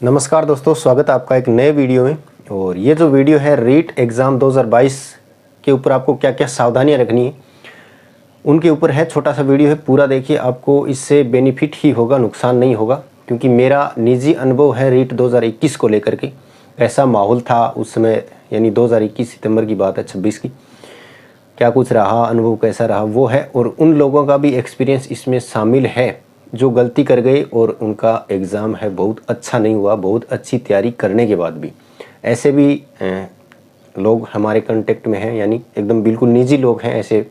नमस्कार दोस्तों, स्वागत है आपका एक नए वीडियो में। और ये जो वीडियो है रीट एग्ज़ाम 2022 के ऊपर आपको क्या क्या सावधानियां रखनी है उनके ऊपर है। छोटा सा वीडियो है, पूरा देखिए, आपको इससे बेनिफिट ही होगा, नुकसान नहीं होगा। क्योंकि मेरा निजी अनुभव है रीट 2021 को लेकर के, कैसा माहौल था उस समय, यानी 2021 सितंबर की बात है, 26 की, क्या कुछ रहा, अनुभव कैसा रहा वो है। और उन लोगों का भी एक्सपीरियंस इसमें शामिल है जो गलती कर गए और उनका एग्ज़ाम है बहुत अच्छा नहीं हुआ, बहुत अच्छी तैयारी करने के बाद भी। ऐसे भी लोग हमारे कांटेक्ट में हैं, यानी एकदम बिल्कुल निजी लोग हैं ऐसे,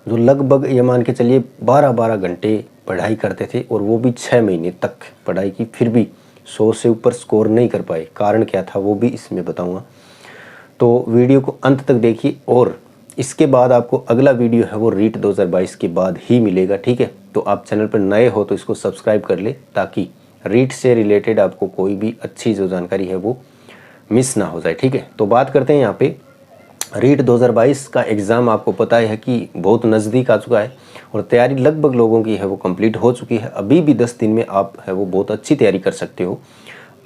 जो लगभग ये मान के चलिए 12-12 घंटे पढ़ाई करते थे और वो भी 6 महीने तक पढ़ाई की, फिर भी 100 से ऊपर स्कोर नहीं कर पाए। कारण क्या था वो भी इसमें बताऊँगा, तो वीडियो को अंत तक देखिए। और इसके बाद आपको अगला वीडियो है वो रीट 2022 के बाद ही मिलेगा, ठीक है। तो आप चैनल पर नए हो तो इसको सब्सक्राइब कर ले, ताकि रीट से रिलेटेड आपको कोई भी अच्छी जो जानकारी है वो मिस ना हो जाए, ठीक है। तो बात करते हैं यहाँ पे रीट 2022 का एग्ज़ाम। आपको पता है कि बहुत नज़दीक आ चुका है और तैयारी लगभग लोगों की है वो कंप्लीट हो चुकी है। अभी भी 10 दिन में आप है वो बहुत अच्छी तैयारी कर सकते हो,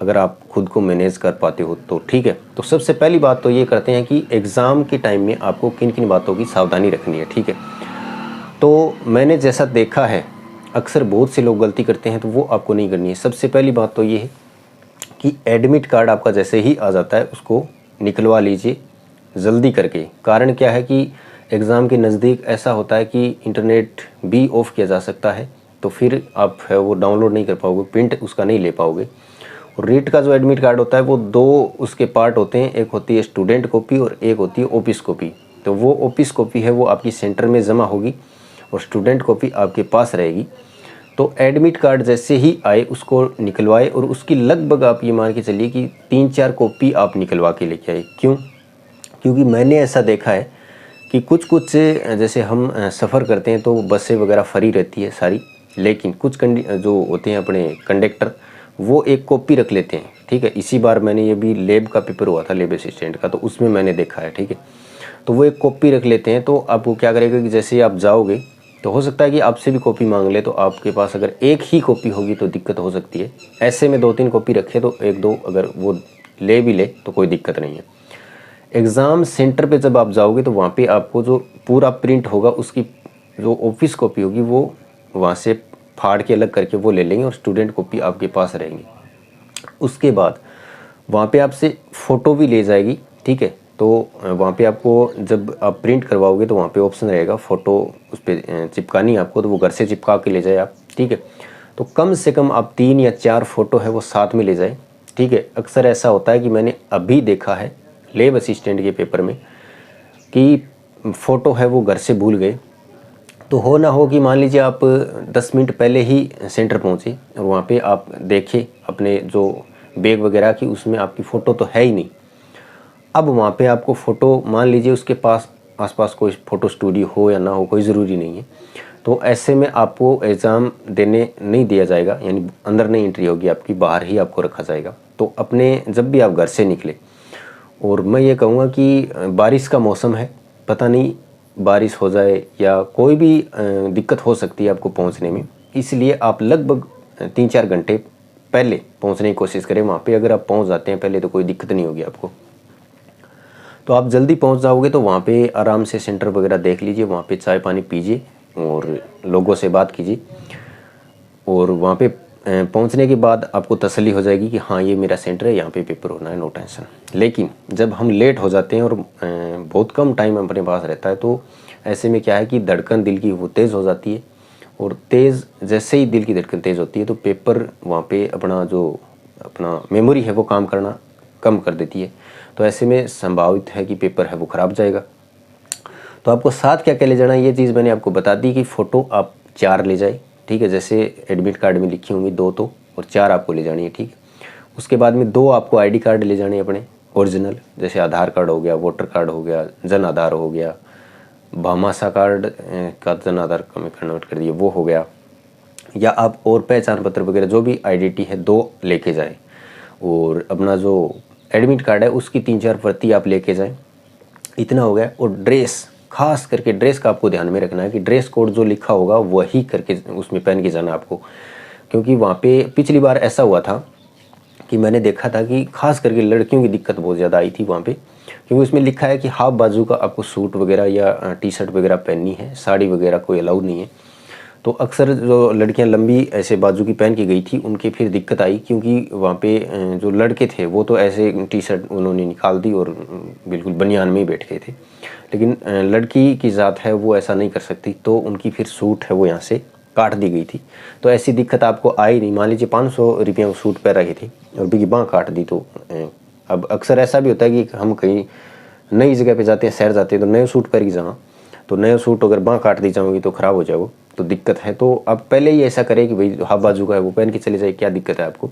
अगर आप खुद को मैनेज कर पाते हो तो, ठीक है। तो सबसे पहली बात तो ये करते हैं कि एग्ज़ाम के टाइम में आपको किन किन बातों की सावधानी रखनी है, ठीक है। तो मैंने जैसा देखा है, अक्सर बहुत से लोग गलती करते हैं, तो वो आपको नहीं करनी है। सबसे पहली बात तो ये है कि एडमिट कार्ड आपका जैसे ही आ जाता है उसको निकलवा लीजिए जल्दी करके। कारण क्या है कि एग्ज़ाम के नज़दीक ऐसा होता है कि इंटरनेट भी ऑफ़ किया जा सकता है, तो फिर आप है वो डाउनलोड नहीं कर पाओगे, प्रिंट उसका नहीं ले पाओगे। और रीट का जो एडमिट कार्ड होता है वो दो उसके पार्ट होते हैं, एक होती है स्टूडेंट कॉपी और एक होती है ऑफिस कॉपी। तो वो ऑफिस कॉपी है वो आपकी सेंटर में जमा होगी और स्टूडेंट कॉपी आपके पास रहेगी। तो एडमिट कार्ड जैसे ही आए उसको निकलवाए, और उसकी लगभग आप ये मान के चलिए कि 3-4 कॉपी आप निकलवा के लेके आए। क्यों? क्योंकि मैंने ऐसा देखा है कि कुछ जैसे हम सफ़र करते हैं तो बसें वगैरह फ्री रहती है सारी, लेकिन कुछ जो होते हैं अपने कंडक्टर, वो एक कॉपी रख लेते हैं, ठीक है। इसी बार मैंने ये भी लैब का पेपर हुआ था, लैब असिस्टेंट का, तो उसमें मैंने देखा है, ठीक है। तो वो एक कॉपी रख लेते हैं। तो आपको क्या करेगा कि जैसे ही आप जाओगे तो हो सकता है कि आपसे भी कॉपी मांग ले, तो आपके पास अगर एक ही कॉपी होगी तो दिक्कत हो सकती है। ऐसे में 2-3 कॉपी रखे तो 1-2 अगर वो ले भी ले तो कोई दिक्कत नहीं है। एग्ज़ाम सेंटर पे जब आप जाओगे तो वहाँ पे आपको जो पूरा प्रिंट होगा उसकी जो ऑफिस कॉपी होगी वो वहाँ से फाड़ के अलग करके वो ले लेंगे और स्टूडेंट कॉपी आपके पास रहेंगी। उसके बाद वहाँ पे आपसे फ़ोटो भी ले जाएगी, ठीक है। तो वहाँ पे आपको जब आप प्रिंट करवाओगे तो वहाँ पे ऑप्शन रहेगा फ़ोटो उस पर चिपकानी आपको, तो वो घर से चिपका के ले जाए आप, ठीक है। तो कम से कम आप 3 या 4 फ़ोटो है वो साथ में ले जाए, ठीक है। अक्सर ऐसा होता है कि मैंने अभी देखा है लैब असिस्टेंट के पेपर में कि फ़ोटो है वो घर से भूल गए। तो हो ना हो कि मान लीजिए आप 10 मिनट पहले ही सेंटर पहुँचे और वहाँ पे आप देखे अपने जो बैग वगैरह की, उसमें आपकी फ़ोटो तो है ही नहीं। अब वहाँ पे आपको फ़ोटो, मान लीजिए उसके पास आसपास कोई फ़ोटो स्टूडियो हो या ना हो, कोई ज़रूरी नहीं है। तो ऐसे में आपको एग्ज़ाम देने नहीं दिया जाएगा, यानी अंदर नहीं एंट्री होगी आपकी, बाहर ही आपको रखा जाएगा। तो अपने जब भी आप घर से निकले, और मैं ये कहूँगा कि बारिश का मौसम है, पता नहीं बारिश हो जाए या कोई भी दिक्कत हो सकती है आपको पहुँचने में, इसलिए आप लगभग 3-4 घंटे पहले पहुँचने की कोशिश करें वहाँ पे। अगर आप पहुँच जाते हैं पहले तो कोई दिक्कत नहीं होगी आपको। तो आप जल्दी पहुँच जाओगे तो वहाँ पे आराम से सेंटर वगैरह देख लीजिए, वहाँ पे चाय पानी पीजिए और लोगों से बात कीजिए। और वहाँ पे पहुँचने के बाद आपको तसल्ली हो जाएगी कि हाँ ये मेरा सेंटर है, यहाँ पे पेपर होना है, नो टेंशन। लेकिन जब हम लेट हो जाते हैं और बहुत कम टाइम अपने पास रहता है, तो ऐसे में क्या है कि धड़कन दिल की वो तेज़ हो जाती है, और तेज़ जैसे ही दिल की धड़कन तेज़ होती है तो पेपर वहाँ पे अपना मेमोरी है वो काम करना कम कर देती है। तो ऐसे में संभावित है कि पेपर है वो ख़राब जाएगा। तो आपको साथ क्या क्या ले जाना है, ये चीज़ मैंने आपको बता दी कि फ़ोटो आप 4 ले जाए, ठीक है। जैसे एडमिट कार्ड में लिखी होंगी 2 तो, और 4 आपको ले जानी है, ठीक है। उसके बाद में 2 आपको आईडी कार्ड ले जाने अपने ओरिजिनल, जैसे आधार कार्ड हो गया, वोटर कार्ड हो गया, जन आधार हो गया, भामाशाह कार्ड का जन आधार में कन्वर्ट कर दिए वो हो गया, या आप और पहचान पत्र वगैरह जो भी आइडेंटिटी है 2 लेके जाएँ। और अपना जो एडमिट कार्ड है उसकी 3-4 प्रति आप लेके जाएँ। इतना हो गया। और ड्रेस, खास करके ड्रेस का आपको ध्यान में रखना है कि ड्रेस कोड जो लिखा होगा वही करके उसमें पहन के जाना आपको। क्योंकि वहाँ पे पिछली बार ऐसा हुआ था कि मैंने देखा था कि खास करके लड़कियों की दिक्कत बहुत ज़्यादा आई थी वहाँ पे, क्योंकि उसमें लिखा है कि हाफ बाजू का आपको सूट वगैरह या टी शर्ट वगैरह पहननी है, साड़ी वगैरह कोई अलाउड नहीं है। तो अक्सर जो लड़कियां लंबी ऐसे बाजू की पहन के गई थी उनके फिर दिक्कत आई, क्योंकि वहाँ पे जो लड़के थे वो तो ऐसे टी शर्ट उन्होंने निकाल दी और बिल्कुल बनियान में ही बैठ गए थे, लेकिन लड़की की ज़ात है वो ऐसा नहीं कर सकती, तो उनकी फिर सूट है वो यहाँ से काट दी गई थी। तो ऐसी दिक्कत आपको आई नहीं। मान लीजिए 500 रुपये वो सूट पहन रहे थे और बिकी बाँह काट दी, तो अब अक्सर ऐसा भी होता है कि हम कहीं नई जगह पे जाते हैं, शहर जाते हैं, तो नए सूट पहन के जाना, तो नए सूट अगर बाँह काट दी जाओगी तो ख़राब हो जाओगे, तो दिक्कत है। तो आप पहले ही ऐसा करें कि भाई जो हाफ बाजू का है वो पहन के चले जाए, क्या दिक्कत है आपको।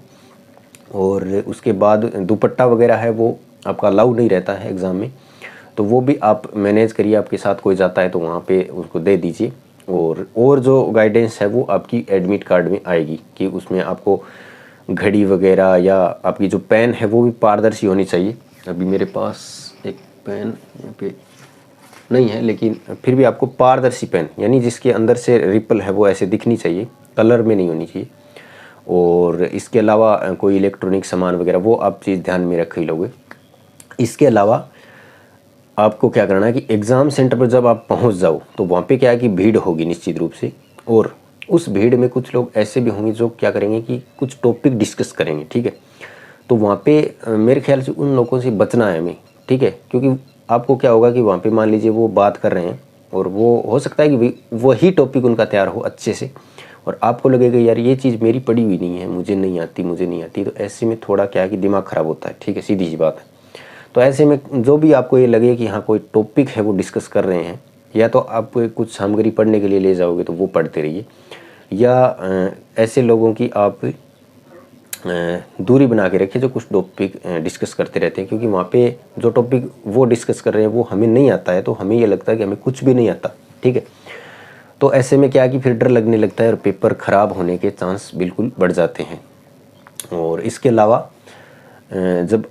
और उसके बाद दुपट्टा वगैरह है वो आपका अलाउ नहीं रहता है एग्ज़ाम में, तो वो भी आप मैनेज करिए। आपके साथ कोई जाता है तो वहाँ पे उसको दे दीजिए। और जो गाइडेंस है वो आपकी एडमिट कार्ड में आएगी कि उसमें आपको घड़ी वगैरह या आपकी जो पेन है वो भी पारदर्शी होनी चाहिए। अभी मेरे पास एक पेन यहाँ पे नहीं है, लेकिन फिर भी आपको पारदर्शी पेन यानी जिसके अंदर से रिपल है वो ऐसे दिखनी चाहिए, कलर में नहीं होनी चाहिए। और इसके अलावा कोई इलेक्ट्रॉनिक सामान वगैरह वो आप चीज़ ध्यान में रख ही लोगे। इसके अलावा आपको क्या करना है कि एग्ज़ाम सेंटर पर जब आप पहुंच जाओ तो वहाँ पे क्या है कि भीड़ होगी निश्चित रूप से, और उस भीड़ में कुछ लोग ऐसे भी होंगे जो क्या करेंगे कि कुछ टॉपिक डिस्कस करेंगे, ठीक है। तो वहाँ पे मेरे ख्याल से उन लोगों से बचना है हमें, ठीक है, क्योंकि आपको क्या होगा कि वहाँ पे मान लीजिए वो बात कर रहे हैं और वो हो सकता है कि वही टॉपिक उनका तैयार हो अच्छे से, और आपको लगेगा यार ये चीज़ मेरी पढ़ी हुई नहीं है, मुझे नहीं आती, तो ऐसे में थोड़ा क्या है कि दिमाग ख़राब होता है, ठीक है, सीधी सी बात है। तो ऐसे में जो भी आपको ये लगे कि हाँ कोई टॉपिक है वो डिस्कस कर रहे हैं, या तो आप कुछ सामग्री पढ़ने के लिए ले जाओगे तो वो पढ़ते रहिए, या ऐसे लोगों की आप दूरी बना के रखिए जो कुछ टॉपिक डिस्कस करते रहते हैं, क्योंकि वहाँ पे जो टॉपिक वो डिस्कस कर रहे हैं वो हमें नहीं आता है, तो हमें ये लगता है कि हमें कुछ भी नहीं आता, ठीक है। तो ऐसे में क्या है कि फिर डर लगने लगता है और पेपर ख़राब होने के चांस बिल्कुल बढ़ जाते हैं। और इसके अलावा जब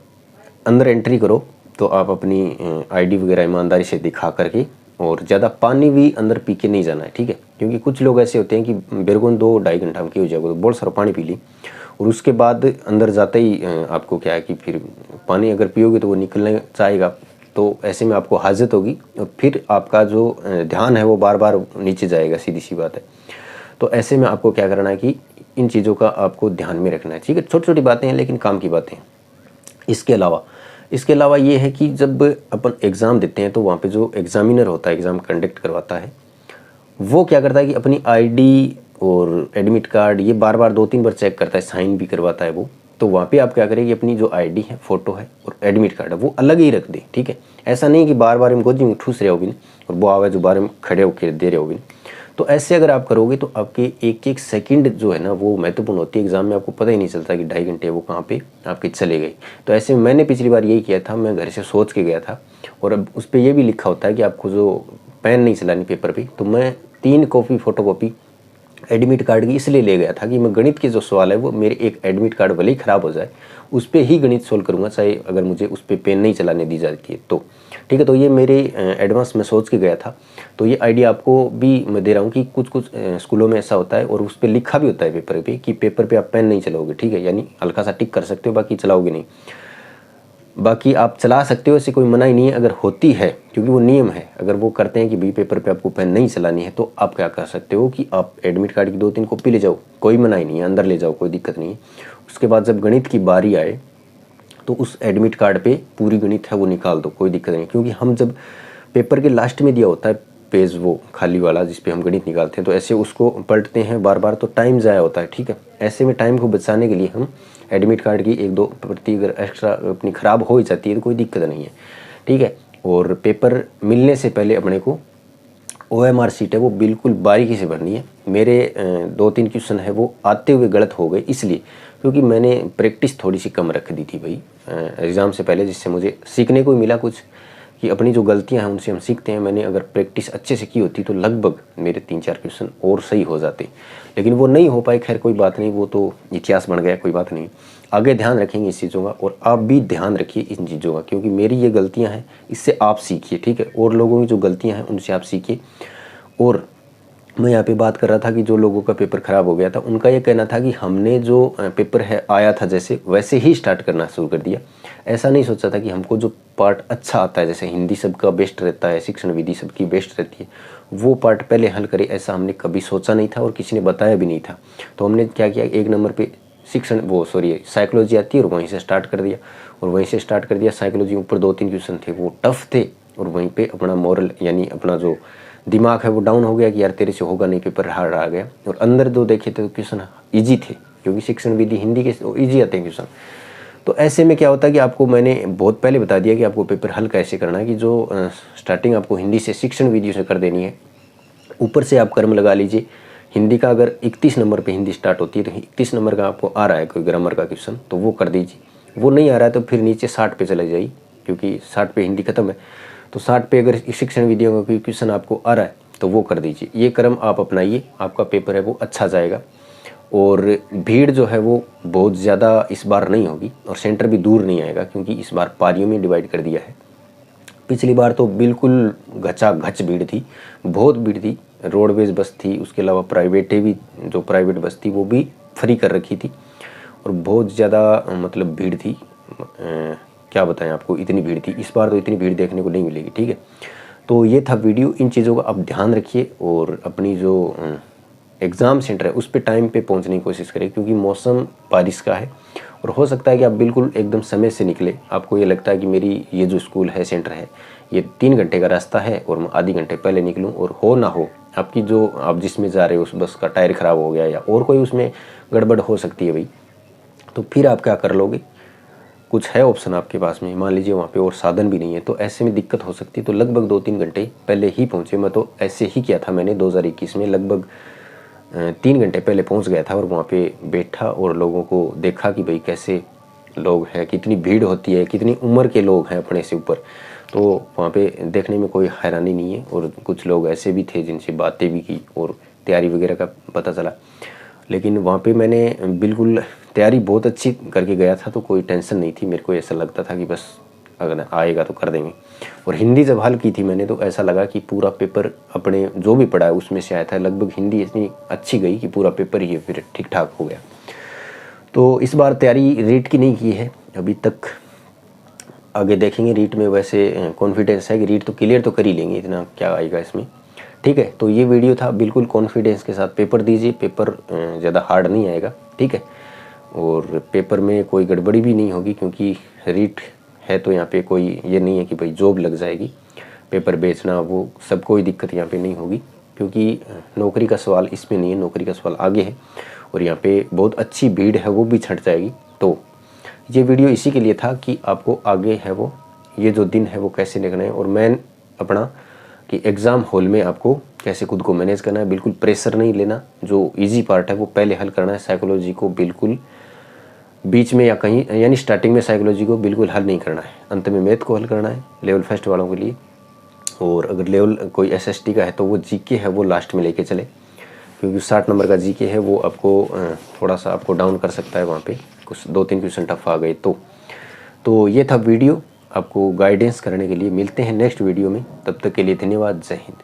अंदर एंट्री करो तो आप अपनी आईडी वगैरह ईमानदारी से दिखा करके, और ज़्यादा पानी भी अंदर पी के नहीं जाना है, ठीक है, क्योंकि कुछ लोग ऐसे होते हैं कि बेरगुन 2-2.5 घंटा में की हो जाएगा तो बहुत सारा पानी पी ली, और उसके बाद अंदर जाते ही आपको क्या है कि फिर पानी अगर पियोगे तो वो निकलने चाहेगा, तो ऐसे में आपको हाजत होगी और फिर आपका जो ध्यान है वो बार बार नीचे जाएगा, सीधी सी बात है। तो ऐसे में आपको क्या करना है कि इन चीज़ों का आपको ध्यान में रखना है, ठीक है। छोटी छोटी बातें हैं लेकिन काम की बातें हैं। इसके अलावा ये है कि जब अपन एग्ज़ाम देते हैं तो वहाँ पे जो एग्ज़ामिनर होता है, एग्ज़ाम कंडक्ट करवाता है, वो क्या करता है कि अपनी आईडी और एडमिट कार्ड ये बार बार 2-3 बार चेक करता है, साइन भी करवाता है वो। तो वहाँ पे आप क्या करें कि अपनी जो आईडी है, फ़ोटो है और एडमिट कार्ड है वो अलग ही रख दे, ठीक है। ऐसा नहीं कि बार बार हम गोदी में ठूस रहे हो भी और वो आवाज़ जो बार में खड़े होकर दे रहे हो भी। तो ऐसे अगर आप करोगे तो आपके एक एक सेकंड जो है ना वो महत्वपूर्ण होती है। एग्ज़ाम में आपको पता ही नहीं चलता कि 2.5 घंटे वो कहाँ पे आपके चले गए। तो ऐसे में मैंने पिछली बार यही किया था, मैं घर से सोच के गया था, और अब उस पर यह भी लिखा होता है कि आपको जो पेन नहीं चलानी पेपर पे, तो मैं 3 कॉपी फ़ोटोकॉपी एडमिट कार्ड की इसलिए ले गया था कि मैं गणित के जो सवाल है वो मेरे एक एडमिट कार्ड भले ही ख़राब हो जाए उस पर ही गणित सोल्व करूँगा, चाहे अगर मुझे उस पर पेन नहीं चलाने दी जाती है तो, ठीक है। तो ये मेरे एडवांस में सोच के गया था। तो ये आइडिया आपको भी मैं दे रहा हूँ कि कुछ कुछ स्कूलों में ऐसा होता है और उस पर लिखा भी होता है पेपर पे कि पेपर पे आप पेन नहीं चलाओगे, ठीक है, यानी हल्का सा टिक कर सकते हो, बाकी चलाओगे नहीं। बाकी आप चला सकते हो, ऐसी कोई मनाही नहीं है अगर होती है, क्योंकि वो नियम है। अगर वो करते हैं कि भाई पेपर पे आपको पेन नहीं चलानी है तो आप क्या कर सकते हो कि आप एडमिट कार्ड की 2-3 कॉपी ले जाओ, कोई मनाही नहीं है, अंदर ले जाओ, कोई दिक्कत नहीं है। उसके बाद जब गणित की बारी आए तो उस एडमिट कार्ड पे पूरी गणित है वो निकाल दो, कोई दिक्कत नहीं। क्योंकि हम जब पेपर के लास्ट में दिया होता है पेज वो खाली वाला जिस पे हम गणित निकालते हैं, तो ऐसे उसको पलटते हैं बार बार, तो टाइम ज़ाया होता है, ठीक है। ऐसे में टाइम को बचाने के लिए हम एडमिट कार्ड की 1-2 प्रति अगर एक्स्ट्रा अपनी ख़राब हो ही जाती है तो कोई दिक्कत नहीं है, ठीक है। और पेपर मिलने से पहले अपने को OMR शीट है वो बिल्कुल बारीकी से भरनी है। मेरे 2-3 क्वेश्चन है वो आते हुए गलत हो गए, इसलिए क्योंकि मैंने प्रैक्टिस थोड़ी सी कम रख दी थी भाई एग्ज़ाम से पहले, जिससे मुझे सीखने को मिला कुछ कि अपनी जो गलतियां हैं उनसे हम सीखते हैं। मैंने अगर प्रैक्टिस अच्छे से की होती तो लगभग मेरे 3-4 क्वेश्चन और सही हो जाते, लेकिन वो नहीं हो पाए। खैर कोई बात नहीं, वो तो इतिहास बन गया, कोई बात नहीं। आगे ध्यान रखेंगे इस चीज़ों का, और आप भी ध्यान रखिए इन चीज़ों का, क्योंकि मेरी ये गलतियाँ हैं इससे आप सीखिए, ठीक है, और लोगों की जो गलतियाँ हैं उनसे आप सीखिए। और मैं यहाँ पे बात कर रहा था कि जो लोगों का पेपर ख़राब हो गया था उनका ये कहना था कि हमने जो पेपर है आया था जैसे वैसे ही स्टार्ट करना शुरू कर दिया। ऐसा नहीं सोचा था कि हमको जो पार्ट अच्छा आता है, जैसे हिंदी सबका बेस्ट रहता है, शिक्षण विधि सबकी बेस्ट रहती है, वो पार्ट पहले हल करे, ऐसा हमने कभी सोचा नहीं था और किसी ने बताया भी नहीं था। तो हमने क्या किया, 1 नंबर पर साइकोलॉजी आती है और वहीं से स्टार्ट कर दिया। और वहीं से स्टार्ट कर दिया। साइकोलॉजी ऊपर 2-3 क्वेश्चन थे वो टफ थे, और वहीं पे अपना मोरल यानी अपना जो दिमाग है वो डाउन हो गया कि यार तेरे से होगा नहीं, पेपर हार्ड आ गया। और अंदर जो देखे थे तो क्वेश्चन ईजी थे, क्योंकि शिक्षण विधि हिंदी के ईजी आते हैं क्वेश्चन। तो ऐसे में क्या होता है कि आपको मैंने बहुत पहले बता दिया कि आपको पेपर हल कैसे करना है, कि जो स्टार्टिंग आपको हिंदी से शिक्षण विधि से कर देनी है। ऊपर से आप कर्म लगा लीजिए। हिंदी का अगर 31 नंबर पे हिंदी स्टार्ट होती है तो 31 नंबर का आपको आ रहा है कोई ग्रामर का क्वेश्चन तो वो कर दीजिए। वो नहीं आ रहा है तो फिर नीचे 60 पे चले जाइए, क्योंकि 60 पे हिंदी खत्म है। तो 60 पे अगर शिक्षण विधियों का कोई क्वेश्चन आपको आ रहा है तो वो कर दीजिए। ये क्रम आप अपनाइए, आपका पेपर है वो अच्छा जाएगा। और भीड़ जो है वो बहुत ज़्यादा इस बार नहीं होगी, और सेंटर भी दूर नहीं आएगा, क्योंकि इस बार पारियों में डिवाइड कर दिया है। पिछली बार तो बिल्कुल घचाघच भीड़ थी, बहुत भीड़ थी। रोडवेज बस थी, उसके अलावा प्राइवेटें भी, जो प्राइवेट बस थी वो भी फ्री कर रखी थी, और बहुत ज़्यादा मतलब भीड़ थी। क्या बताएं आपको, इतनी भीड़ थी। इस बार तो इतनी भीड़ देखने को नहीं मिलेगी। ठीक है, तो ये था वीडियो। इन चीज़ों का आप ध्यान रखिए, और अपनी जो एग्ज़ाम सेंटर है उस पर टाइम पे पहुंचने की कोशिश करें, क्योंकि मौसम बारिश का है, और हो सकता है कि आप बिल्कुल एकदम समय से निकले। आपको ये लगता है कि मेरी ये जो स्कूल है, सेंटर है, ये 3 घंटे का रास्ता है और मैं आधी घंटे पहले निकलूँ, और हो ना हो आपकी जो आप जिसमें जा रहे हो उस बस का टायर ख़राब हो गया या और कोई उसमें गड़बड़ हो सकती है भाई, तो फिर आप क्या कर लोगे। कुछ है ऑप्शन आपके पास में, मान लीजिए वहाँ पे और साधन भी नहीं है, तो ऐसे में दिक्कत हो सकती है। तो लगभग 2-3 घंटे पहले ही पहुँचे। मैं तो ऐसे ही किया था मैंने 2021 में, लगभग 3 घंटे पहले पहुँच गया था, और वहाँ पे बैठा और लोगों को देखा कि भाई कैसे लोग हैं, कितनी भीड़ होती है, कितनी उम्र के लोग हैं अपने से ऊपर। तो वहाँ पे देखने में कोई हैरानी नहीं है, और कुछ लोग ऐसे भी थे जिनसे बातें भी की और तैयारी वगैरह का पता चला। लेकिन वहाँ पे मैंने बिल्कुल तैयारी बहुत अच्छी करके गया था, तो कोई टेंशन नहीं थी। मेरे को ऐसा लगता था कि बस अगर आएगा तो कर देंगे। और हिंदी जब हल की थी मैंने, तो ऐसा लगा कि पूरा पेपर अपने जो भी पढ़ा है उसमें से आया था। लगभग हिंदी इतनी अच्छी गई कि पूरा पेपर ही फिर ठीक ठाक हो गया। तो इस बार तैयारी रीट की नहीं की है अभी तक, आगे देखेंगे। रीट में वैसे कॉन्फिडेंस है कि रीट तो क्लियर तो कर ही लेंगे, इतना क्या आएगा इसमें। ठीक है, तो ये वीडियो था, बिल्कुल कॉन्फिडेंस के साथ पेपर दीजिए। पेपर ज़्यादा हार्ड नहीं आएगा। ठीक है, और पेपर में कोई गड़बड़ी भी नहीं होगी, क्योंकि रीट है तो यहाँ पे कोई ये नहीं है कि भाई जॉब लग जाएगी, पेपर बेचना वो सब कोई दिक्कत यहाँ पे नहीं होगी, क्योंकि नौकरी का सवाल इसमें नहीं है, नौकरी का सवाल आगे है, और यहाँ पे बहुत अच्छी भीड़ है वो भी छट जाएगी। तो ये वीडियो इसी के लिए था कि आपको आगे है वो ये जो दिन है वो कैसे निकलना है, और मेन अपना कि एग्ज़ाम हॉल में आपको कैसे खुद को मैनेज करना है। बिल्कुल प्रेशर नहीं लेना, जो इजी पार्ट है वो पहले हल करना है। साइकोलॉजी को बिल्कुल बीच में या कहीं यानी स्टार्टिंग में साइकोलॉजी को बिल्कुल हल नहीं करना है, अंत में मैथ को हल करना है लेवल फर्स्ट वालों के लिए। और अगर लेवल कोई एसएसटी का है तो वो जीके है वो लास्ट में लेके चले, क्योंकि 60 नंबर का जीके है वो आपको थोड़ा सा आपको डाउन कर सकता है। वहाँ पे कुछ 2-3 क्वेश्चन टफ आ गए तो ये था वीडियो आपको गाइडेंस करने के लिए। मिलते हैं नेक्स्ट वीडियो में, तब तक के लिए धन्यवाद। जय हिंद।